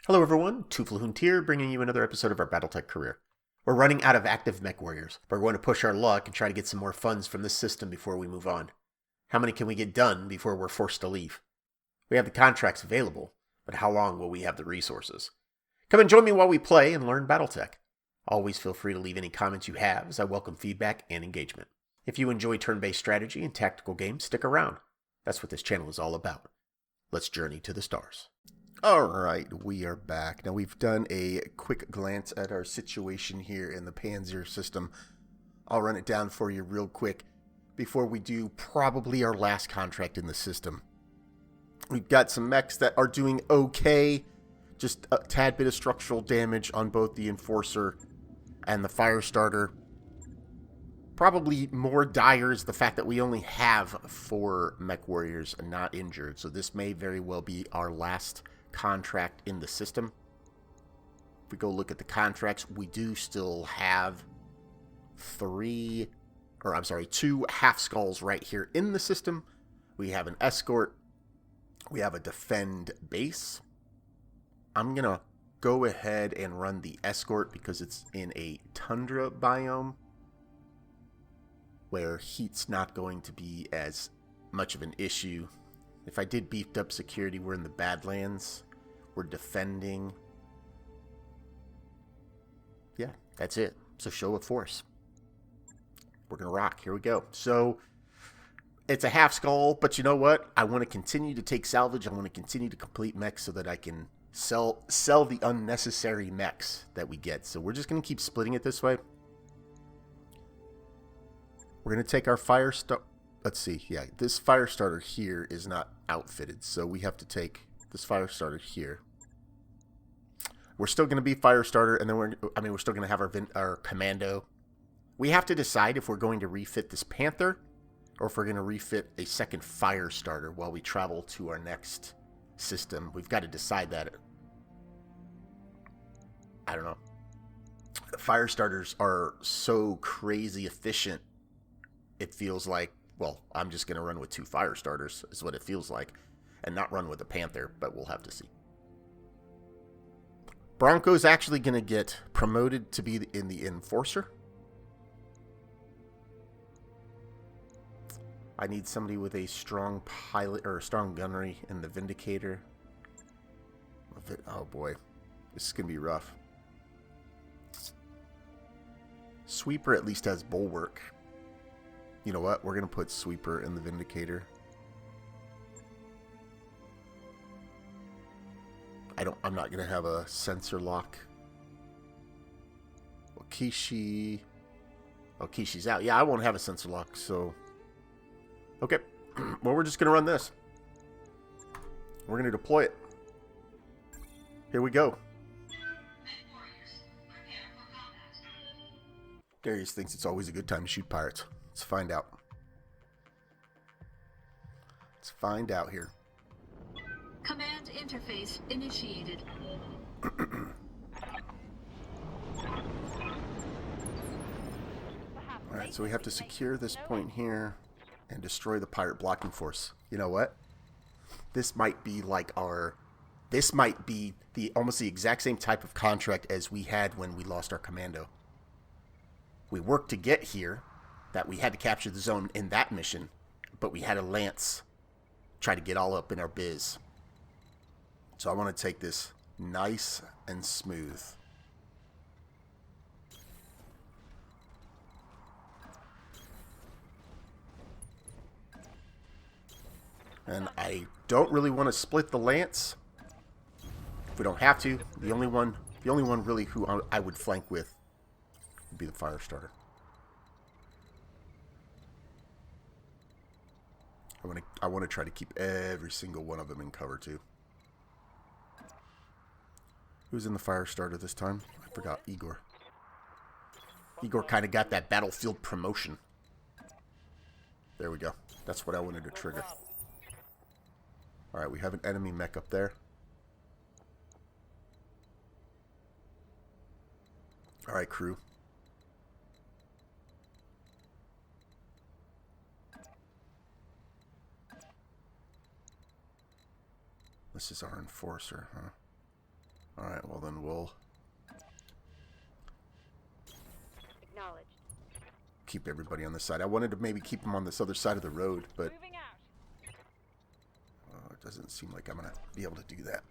Hello everyone, Tuflahunt here, bringing you another episode of our BattleTech Career. We're running out of active mechwarriors, but we're going to push our luck and try to get some more funds from this system before we move on. How many can we get done before we're forced to leave? We have the contracts available, but how long will we have the resources? Come and join me while we play and learn BattleTech. Always feel free to leave any comments you have, as I welcome feedback and engagement. If you enjoy turn-based strategy and tactical games, stick around. That's what this channel is all about. Let's journey to the stars. Alright, we are back. Now we've done a quick glance at our situation here in the Panzer system. I'll run it down for you real quick before we do probably our last contract in the system. We've got some mechs that are doing okay, just a tad bit of structural damage on both the Enforcer and the Firestarter. Probably more dire is the fact that we only have 4 mech warriors and not injured, so this may very well be our last contract in the system. If we go look at the contracts, we do still have 2 half skulls right here in the system. We have an escort. We have a defend base. I'm gonna go ahead and run the escort because it's in a tundra biome where heat's not going to be as much of an issue. If I did beefed up security, we're in the Badlands. We're defending. Yeah, that's it. So show of force. We're going to rock. Here we go. So it's a half skull, but you know what? I want to continue to take salvage. I want to continue to complete mechs so that I can sell the unnecessary mechs that we get. So we're just going to keep splitting it this way. We're going to take our Firestarter. Let's see. Yeah, this Firestarter here is not outfitted, so we have to take this Firestarter here. We're still going to be Firestarter, and then we're still going to have our Commando. We have to decide if we're going to refit this Panther or if we're going to refit a second Firestarter while we travel to our next system. We've got to decide that. I don't know. Firestarters are so crazy efficient. It feels like, well, I'm just going to run with 2 Firestarters, is what it feels like, and not run with a Panther, but we'll have to see. Bronco's actually going to get promoted to be in the Enforcer. I need somebody with a strong pilot or a strong gunnery in the Vindicator. Oh boy, this is going to be rough. Sweeper at least has Bulwark. You know what? We're going to put Sweeper in the Vindicator. I'm not going to have a sensor lock. Well, Kishi's out. Yeah, I won't have a sensor lock, so... Okay. Well, we're just going to run this. We're going to deploy it. Here we go. Darius thinks it's always a good time to shoot pirates. Let's find out. Let's find out here. Command interface initiated. Alright, so we have to secure this point here and destroy the pirate blocking force. You know what? This might be like this might be almost the exact same type of contract as we had when we lost our commando. We worked to get here. That we had to capture the zone in that mission, but we had a Lance try to get all up in our biz. So I want to take this nice and smooth. And I don't really want to split the Lance. If we don't have to, the only one really who I would flank with would be the Firestarter. I want to try to keep every single one of them in cover too. Who's in the Firestarter this time? I forgot. Igor. Igor kind of got that battlefield promotion. There we go. That's what I wanted to trigger. Alright, we have an enemy mech up there. Alright, crew. This is our enforcer, huh? Alright, well then we'll Acknowledged. keep everybody on this side. I wanted to maybe keep them on this other side of the road, but Moving out. it doesn't seem like I'm going to be able to do that.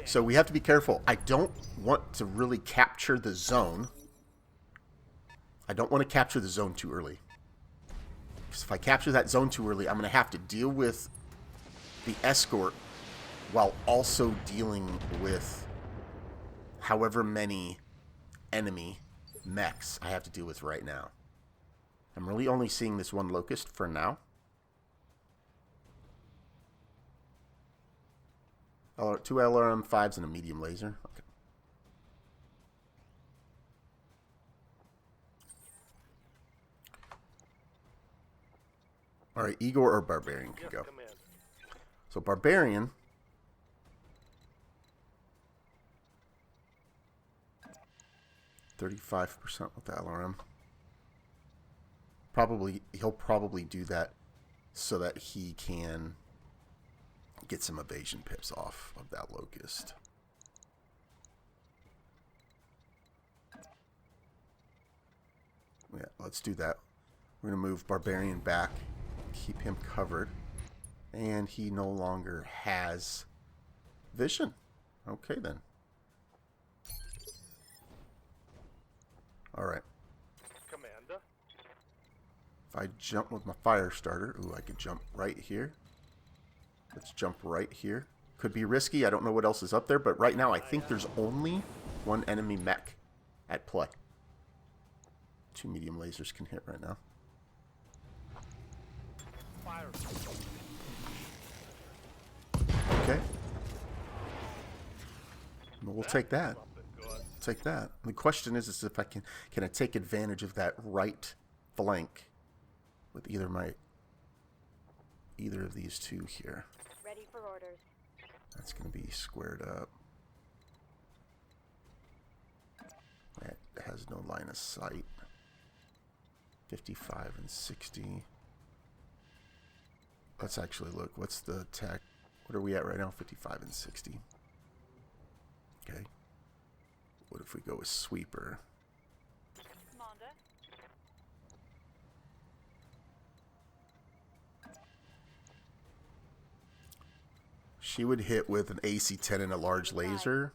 So we have to be careful. I don't want to really capture the zone. I don't want to capture the zone too early. Because if I capture that zone too early, I'm going to have to deal with the escort while also dealing with however many enemy mechs I have to deal with right now. I'm really only seeing this one locust for now. Two LRM-5s and a medium laser. Okay. Alright, Igor or Barbarian can go. So Barbarian. %35% with the LRM. He'll probably do that so that he can get some evasion pips off of that locust. Yeah, let's do that. We're going to move Barbarian back, keep him covered, and he no longer has vision. Okay then. Alright. Commander. If I jump with my fire starter, ooh, I can jump right here. Let's jump right here. Could be risky. I don't know what else is up there, but right now I think there's only one enemy mech at play. 2 medium lasers can hit right now. Fire. Okay. Well, we'll take that. Take that. The question is if I can I take advantage of that right flank with either of these two here. Ready for orders. That's going to be squared up. That has no line of sight. 55 and 60. Let's actually look. What's the attack? What are we at right now? 55 and 60. Okay. What if we go with sweeper? Commander. She would hit with an AC-10 and a large laser.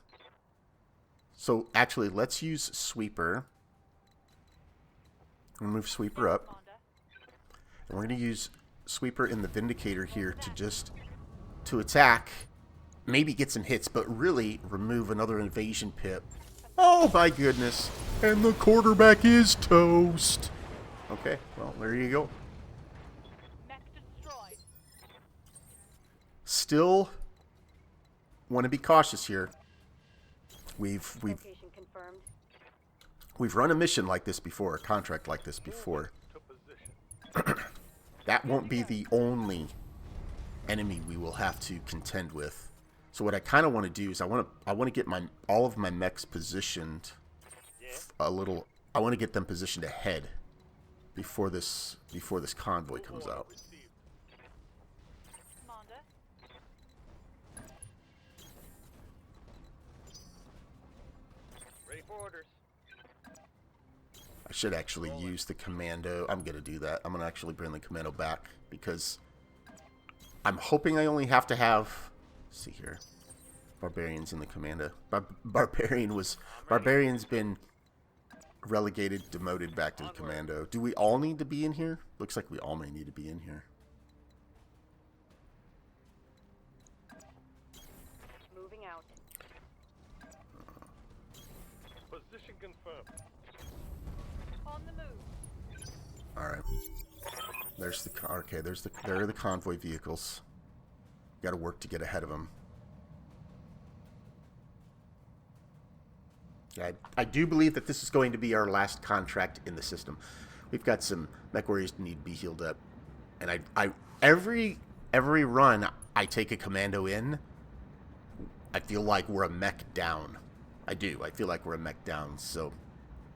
So actually, let's use sweeper. We'll move sweeper up. Commander. And we're going to use sweeper in the Vindicator here to attack. Maybe get some hits, but really remove another invasion pip. Oh my goodness. And the quarterback is toast. Okay, well, there you go. Mech destroyed. Still want to be cautious here. We've Location confirmed. run a mission like this before, a contract like this before. To position. That won't be the only enemy we will have to contend with. So what I kind of want to do is I want to get all of my mechs positioned a little. I want to get them positioned ahead before this convoy comes out. Commander. Ready for orders. I should actually use the commando. I'm going to do that. I'm going to actually bring the commando back because I'm hoping I only have to have... Let's see here. Barbarian's in the commando. Barbarian's been relegated, demoted back to the commando. Do we all need to be in here? Looks like we all may need to be in here. Moving out. Position confirmed. On the move. All right. There's the okay. There are the convoy vehicles. Got to work to get ahead of them. Yeah, I do believe that this is going to be our last contract in the system. We've got some mech warriors that need to be healed up, and every run I take a commando in, I feel like we're a mech down. I do. I feel like we're a mech down. So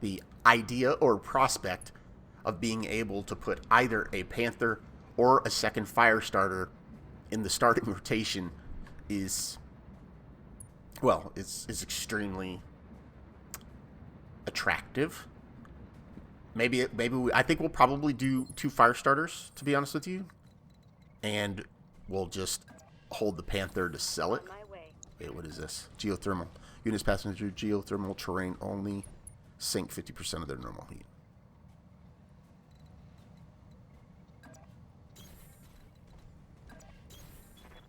the idea or prospect of being able to put either a Panther or a second fire starter in the starting rotation is well, it's extremely attractive. I think we'll probably do 2 fire starters, to be honest with you, and we'll just hold the Panther to sell it. On my way. Wait, what is this? Geothermal. Units passing through geothermal terrain only sink 50% of their normal heat.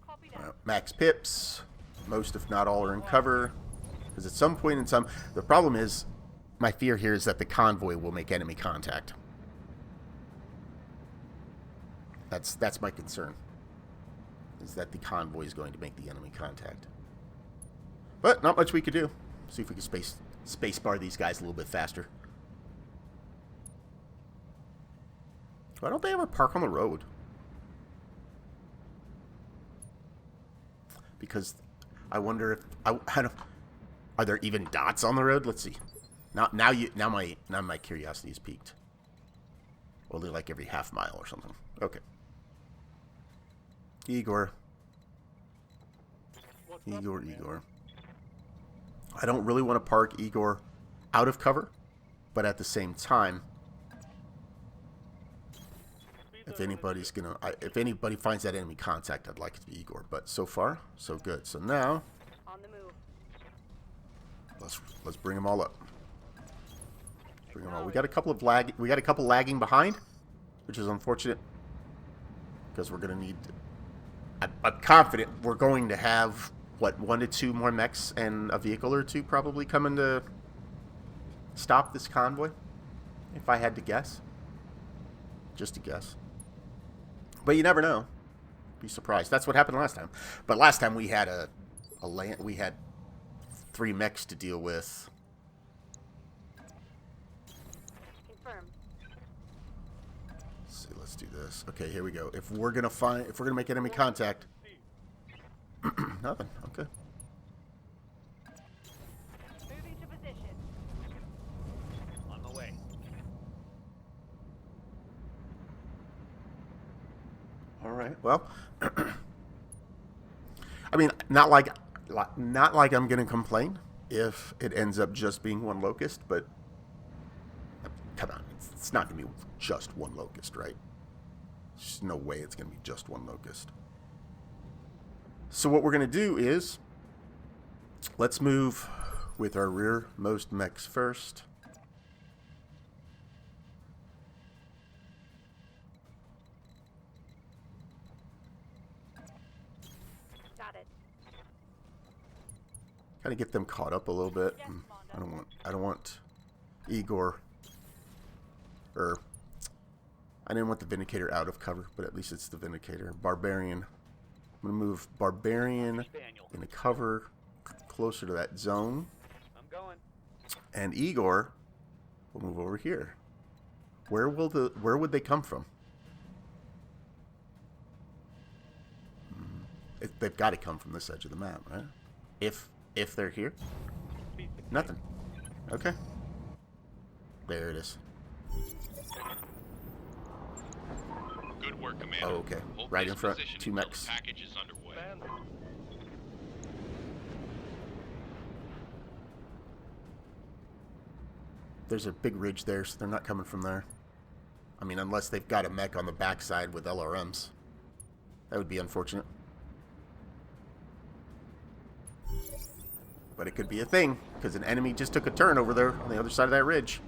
Copy that. Max pips. Most, if not all, are in cover. Because at some point in time, the problem is, my fear here is that the convoy will make enemy contact. That's my concern. Is that the convoy is going to make the enemy contact. But not much we could do. See if we can space bar these guys a little bit faster. Why don't they ever park on the road? Because I wonder if are there even dots on the road? Let's see. Now my curiosity is piqued. Only like every half mile or something. Okay. Igor. I don't really want to park Igor out of cover, but at the same time, if anybody finds that enemy contact, I'd like it to be Igor. But so far, so good. So now, On the move. let's bring them all up. Bring them all. We got a couple lagging behind, which is unfortunate because we're gonna need. I'm confident we're going to have, what, 1 to 2 more mechs and a vehicle or 2 probably coming to stop this convoy, if I had to guess. Just a guess. But you never know. Be surprised. That's what happened last time. But last time we had we had 3 mechs to deal with. Confirmed. Let's see, let's do this. Okay, here we go. If we're gonna make enemy contact. Nothing. Okay. Moving to position. On the way. All right. Well, I mean, not like I'm gonna complain if it ends up just being 1 locust, but come on, it's not gonna be just 1 locust, right? There's no way it's gonna be just 1 locust. So what we're gonna do is let's move with our rearmost mechs first. Got it. Kind of get them caught up a little bit. I don't want Igor, or I didn't want the Vindicator out of cover, but at least it's the Vindicator. Barbarian. I'm gonna move Barbarian in a cover closer to that zone, I'm going. and Igor will move over here. Where would they come from? They've got to come from this edge of the map, right? If they're here, nothing. Okay, there it is. Good work, Commander. Oh, okay. Hold Right this in front, position 2 until mechs. the package is underway. There's a big ridge there, so they're not coming from there. I mean, unless they've got a mech on the backside with LRMs. That would be unfortunate. But it could be a thing, because an enemy just took a turn over there on the other side of that ridge.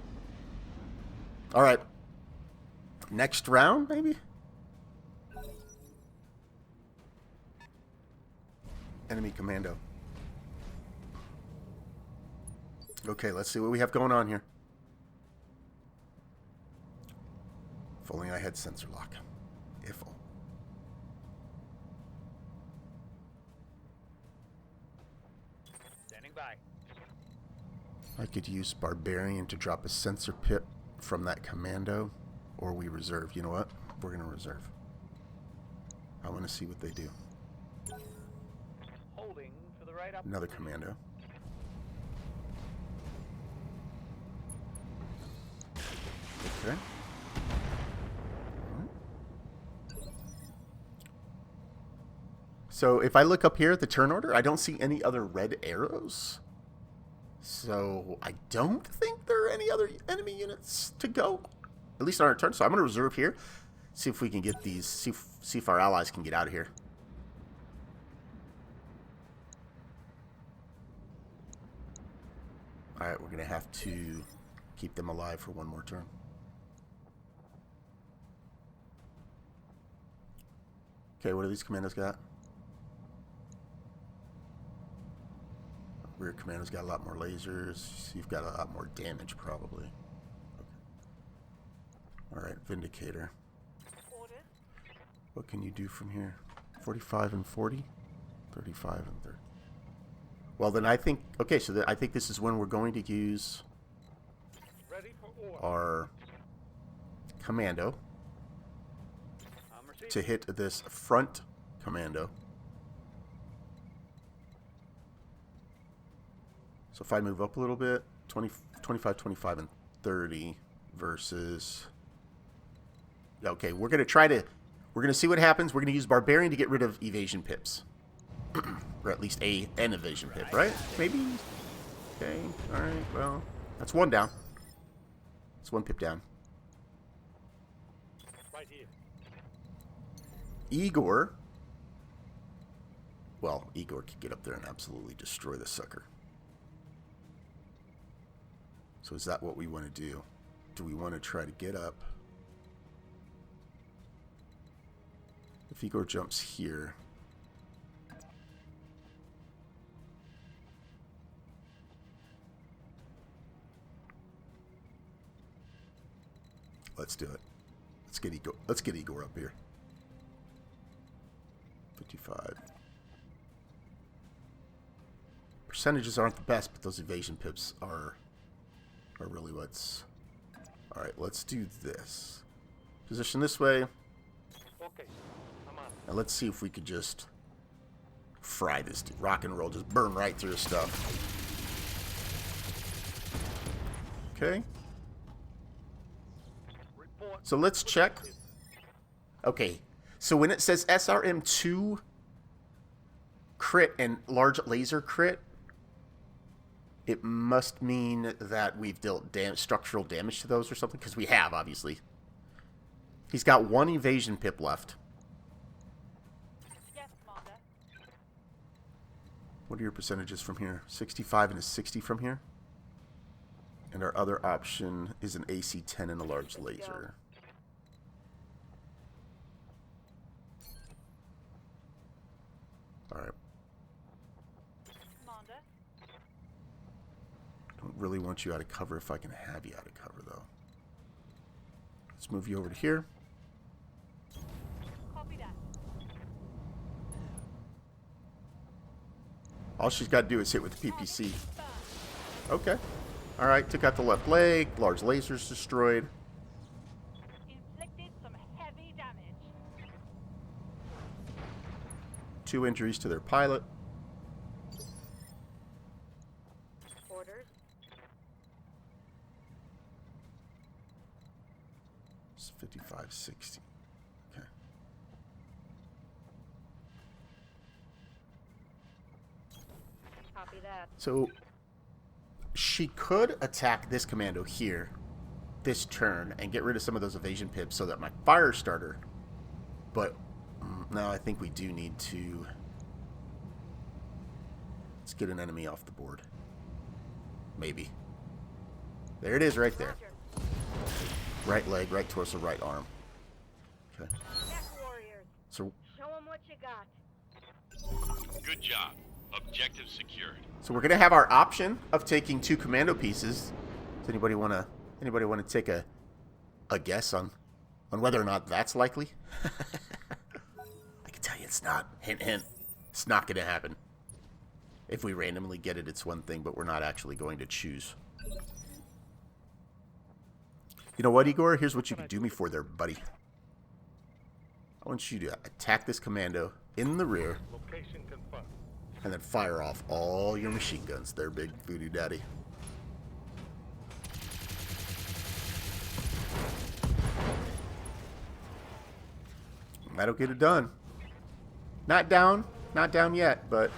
Alright. Next round, maybe? Enemy commando. Okay, let's see what we have going on here. If only I had sensor lock. If only. Standing by. I could use Barbarian to drop a sensor pip from that commando, or we reserve. You know what? We're going to reserve. I want to see what they do. Holding for the right up. Another commando. Okay. So if I look up here at the turn order, I don't see any other red arrows. So I don't think there are any other enemy units to go, at least on our turn. So I'm going to reserve here, see if we can get these, see if our allies can get out of here. All right, we're going to have to keep them alive for one more turn. Okay, what do these commandos got? Rear commando's got a lot more lasers. You've got a lot more damage, probably. Okay. Alright, Vindicator. Orders. What can you do from here? 45 and 40? 35 and 30. Well, then I think... Okay, so I think this is when we're going to use Ready for order. our commando I'm receiving. to hit this front commando. So if I move up a little bit, 20, 25, 25, and 30 versus... Okay, we're going to see what happens. We're going to use Barbarian to get rid of evasion pips. Or at least an evasion pip, right? Maybe? Okay, alright, well, that's one down. That's one pip down. Right here. Igor... Well, Igor could get up there and absolutely destroy the sucker. So is that what we want to do? Do we want to try to get up? If Igor jumps here... Let's do it. Let's get Igor up here. 55. Percentages aren't the best, but those evasion pips are really what's... Alright, let's do this. Position this way. Okay. I'm on. Now let's see if we could just fry this dude. Rock and roll, just burn right through his stuff. Okay. Report. So let's check. Okay. So when it says SRM2 crit and large laser crit, it must mean that we've dealt structural damage to those or something, because we have, obviously. He's got one evasion pip left. Yes, Commander. What are your percentages from here? 65 and a 60 from here. And our other option is an AC-10 and a large laser. Alright. Commander. I don't really want you out of cover if I can have you out of cover, though. Let's move you over to here. Copy that. All she's got to do is hit with the PPC. Okay. Alright, took out the left leg. Large lasers destroyed. Inflicted some heavy damage. 2 injuries to their pilot. Orders. It's 55, 60. Okay. Copy that. So she could attack this commando here this turn and get rid of some of those evasion pips so that my fire starter, but no, I think we do need to... Let's get an enemy off the board. Maybe. There it is right there. Roger. Right leg, right torso, right arm. Okay. mechwarriors. So Show them what you got. Good job. Objective secured. we're gonna have our option of taking 2 commando pieces. Does anybody wanna take a guess on whether or not that's likely? I can tell you it's not. Hint, hint. It's not gonna happen. If we randomly get it, it's one thing, but we're not actually going to choose. You know what, Igor? Here's what you can do me for there, buddy. I want you to attack this commando in the rear Location confirmed. and then fire off all your machine guns there, big voodoo daddy. That'll get it done. Not down, not down yet, but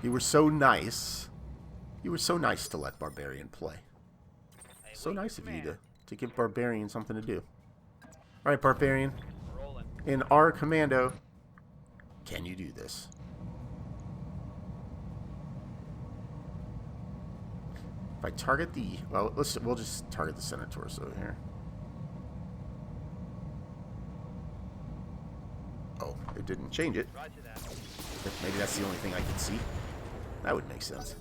you were so nice. You were so nice to let Barbarian play. So nice of you to give Barbarian something to do. Alright, Barbarian. In our commando, can you do this? If I target the... Well, we'll just target the center torso here. Oh, it didn't change it. Maybe that's the only thing I can see. That would make sense.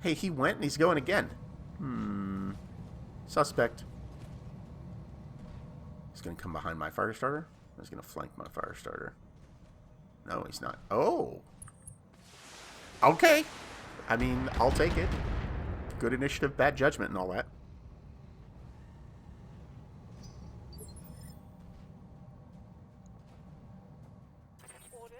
Hey, he went and he's going again. Suspect. He's going to come behind my fire starter. Or he's going to flank my fire starter. No, he's not. Oh. Okay. I mean, I'll take it. Good initiative, bad judgment, and all that. Orders.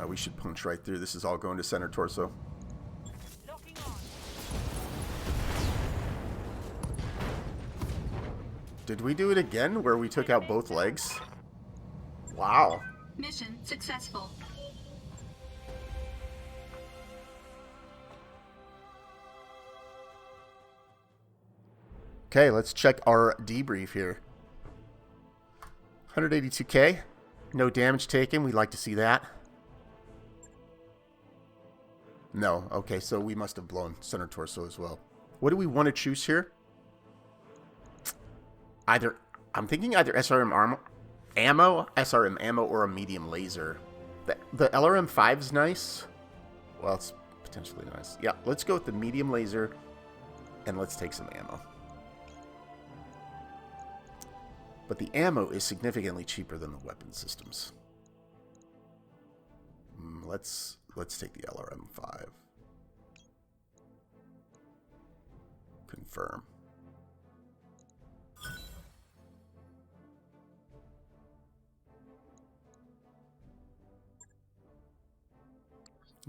We should punch right through. This is all going to center torso. Locking on. Did we do it again where we took out both legs? Wow. Mission successful. Okay, let's check our debrief here. 182k. No damage taken. We'd like to see that. No. Okay, so we must have blown center torso as well. What do we want to choose here? I'm thinking either SRM ammo, or a medium laser. The LRM-5 is nice. Well, it's potentially nice. Yeah, let's go with the medium laser, and let's take some ammo. But the ammo is significantly cheaper than the weapon systems. Let's take the LRM-5. Confirm.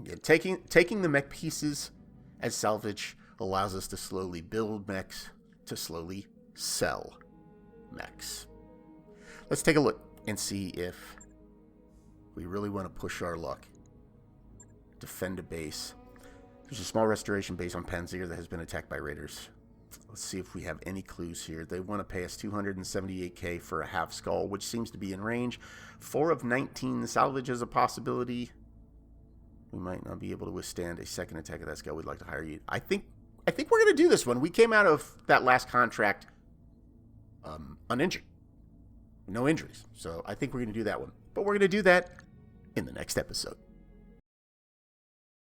Again, taking the mech pieces as salvage allows us to slowly build mechs, to slowly sell mechs. Let's take a look and see if we really want to push our luck. Defend a base. There's a small restoration base on Panzer that has been attacked by raiders. Let's see if we have any clues here. They want to pay us 278k for a half skull, which seems to be in range. 4 of 19 salvage is a possibility. We might not be able to withstand a second attack of that skull. We'd like to hire you. I think we're going to do this one. We came out of that last contract uninjured. No injuries. So I think we're going to do that one. But we're going to do that in the next episode.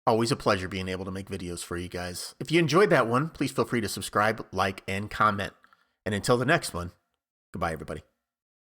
Always a pleasure being able to make videos for you guys. If you enjoyed that one, please feel free to subscribe, like, and comment. And until the next one, goodbye, everybody.